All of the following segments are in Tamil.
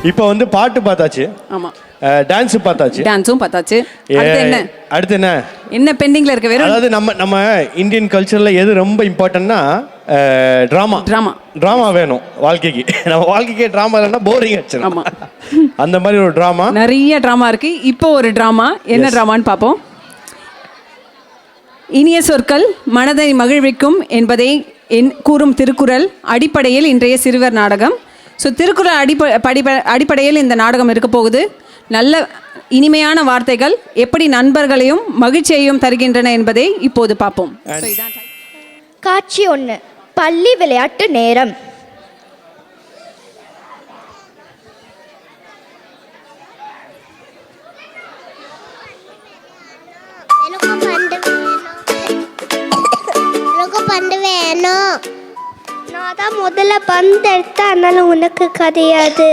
இப்போ வந்து பாட்டு பார்த்தாச்சு. ஆமா. டான்ஸ் பார்த்தாச்சு. டான்ஸும் பார்த்தாச்சு. அடுத்து என்ன பெண்டிங்ல இருக்கு? வேற அதாவது நம்ம இந்தியன் கல்ச்சர்ல எது ரொம்ப இம்பார்ட்டன்ட்னா டிராமா வேணும் வாழ்க்கைக்கு. நம்ம வாழ்க்கைக்கே டிராமா இல்லைன்னா போரிங் ஆச்சு. ஆமா. அந்த மாதிரி ஒரு டிராமா, நிறைய டிராமா இருக்கு. இப்போ ஒரு டிராமா, என்ன டிராமான்னு பார்ப்போம். இனிய சொற்கள் மனதை மகிழ்விக்கும் என்பதை கூறும் திருக்குறள் அடிப்படையில் இன்றைய சிறுவர் நாடகம். ஸோ திருக்குறள் அடிப்படையில் இந்த நாடகம் இருக்க போகுது. நல்ல இனிமையான வார்த்தைகள் எப்படி நண்பர்களையும் மகிழ்ச்சியையும் தருகின்றன என்பதை இப்போது பார்ப்போம். காட்சி 1, பள்ளி விளையாட்டு நேரம். பந்து வேணும். நான் தான் முதல்ல பந்து எடுத்த, அதனால உனக்கு கிடையாது.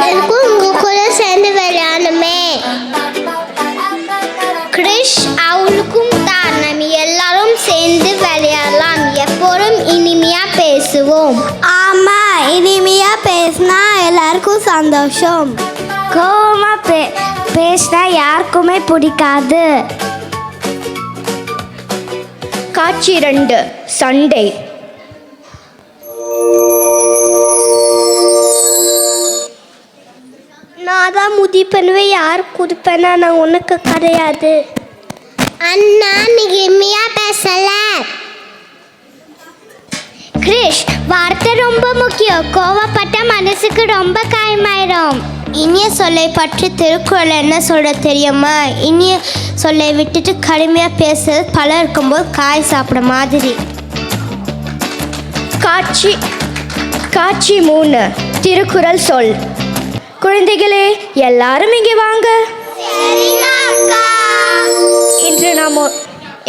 எனக்கும் உங்க கூட சேர்ந்து விளையாடணுமே. கிறிஷ் அவளுக்கும் தான். நம்ம எல்லாரும் சேர்ந்து விளையாடலாம். எப்போதும் இனிமையா பேசுவோம். ஆமா, இனிமையா பேசினா எல்லாருக்கும் சந்தோஷம். கோவமா பேசினா யாருக்குமே பிடிக்காது. காட்சி 2, சண்டை. நான் தான் முதி பண்ணுவேன், யார் குதிப்பேனா நான் உனக்கு கிடையாது. அண்ணா நீ இனிமையா பேசல. கிறிஷ், வார்த்தை ரொம்ப முக்கியம். கோவப்பட்ட மனசுக்கு ரொம்ப காயமாயிடும். இனிய சொல்லை பற்றி திருக்குறள் என்ன சொல்ற தெரியுமா? இனிய சொல்லை விட்டுட்டு கடுமையாக பேசுறது பழம் இருக்கும்போது காய் சாப்பிட மாதிரி. காட்சி 3, திருக்குறள் சொல். குழந்தைகளே, எல்லாரும் இங்கே வாங்க.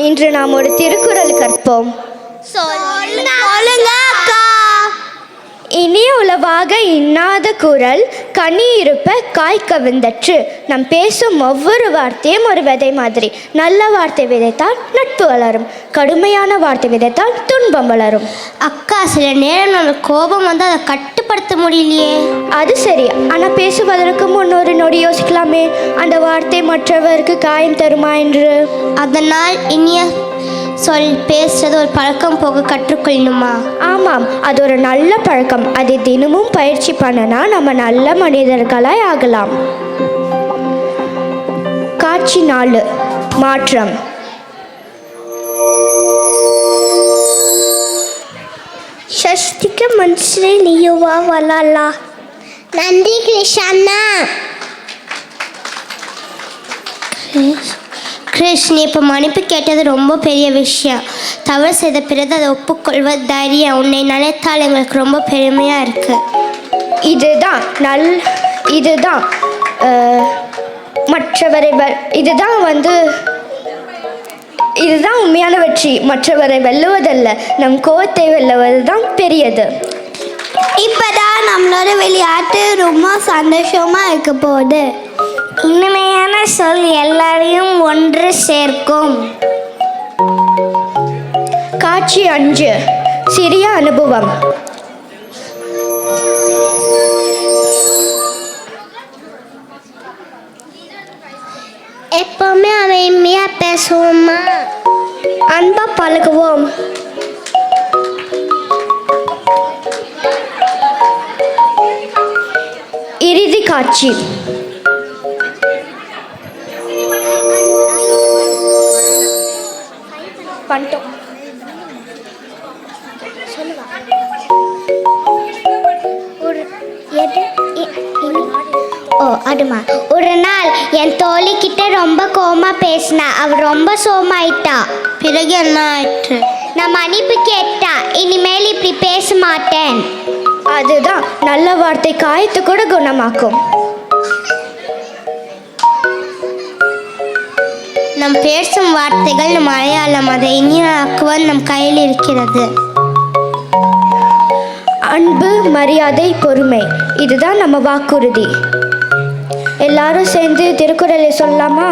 இன்று நாம் ஒரு திருக்குறள் கற்போம். சொல்லுங்க அக்கா. இனிய உளவாக இன்னாத குரல் கனி இருப்ப காய் கவிந்தற்று. நாம் பேசும் ஒவ்வொரு வார்த்தையும் ஒரு விதை மாதிரி. நல்ல வார்த்தை விதைத்தால் நட்பு வளரும், கடுமையான வார்த்தை விதைத்தால் துன்பம் வளரும். அக்கா, சில நேரம் நம்ம கோபம் வந்து அதை கட்டுப்படுத்த முடியலையே. அது சரி, ஆனால் பேசுவதற்கு முன்னொரு நொடி யோசிக்கலாமே, அந்த வார்த்தை மற்றவருக்கு காயம் தருமா என்று. அதனால் இனிய சொல் பேசுறது ஒரு பழக்கம் போக கற்றுக்கொள்ளணுமா? ஆமாம், அது ஒரு நல்ல பழக்கம். அதை தினமும் பயிற்சி பண்ணனா நம்ம நல்ல மனிதர்களாய் ஆகலாம். காட்சி 4, மாற்றம். ஷஷ்டிக்கு மனுஷனே நீயுவா வளரலா. நன்றி கிருஷ்ணா. கிறிஷ், நீ இப்போ மன்னிப்பு கேட்டது ரொம்ப பெரிய விஷயம். தவறு செய்த பிறகு அதை ஒப்புக்கொள்வது தைரியம். உன்னை நினைத்தால் எங்களுக்கு ரொம்ப பெருமையாக இருக்கு. இதுதான் மற்றவரை இதுதான் உண்மையான வெற்றி. மற்றவரை வெல்லுவதல்ல, நம் கோவத்தை வெல்லுவது தான் பெரியது. இப்போதான் நம்மளோட விளையாட்டு ரொம்ப சந்தோஷமா இருக்க போகுது. இனிமையான சொல் எல்லாரையும் ஒன்று சேர்க்கும். காட்சி 5, சிறிய அனுபவம். எப்பவுமே அமைதியா பேசுவோமா? அன்பா பழகுவோம். இறுதி காட்சி. ஒரு நாள் என் தோழி கிட்ட ரொம்ப கோமா பேசினா. அவ ரொம்ப சோமாயிட்டா. பிறகு என்ன ஆயிற்று? நான் மன்னிப்பு கேட்டா. இனிமேல் இப்படி பேச மாட்டேன். அதுதான் நல்ல வார்த்தை காயத்தை கூட குணமாக்கும். நம் பேசும் வார்த்தைகள் நம் அடையாளம். அதை இனியாக்குவது நம் கையில் இருக்கிறது. அன்பு, மரியாதை, பொறுமை, இதுதான் நம்ம வாக்குறுதி. எல்லாரும் சேர்ந்து திருக்குறளை சொல்லலாமா?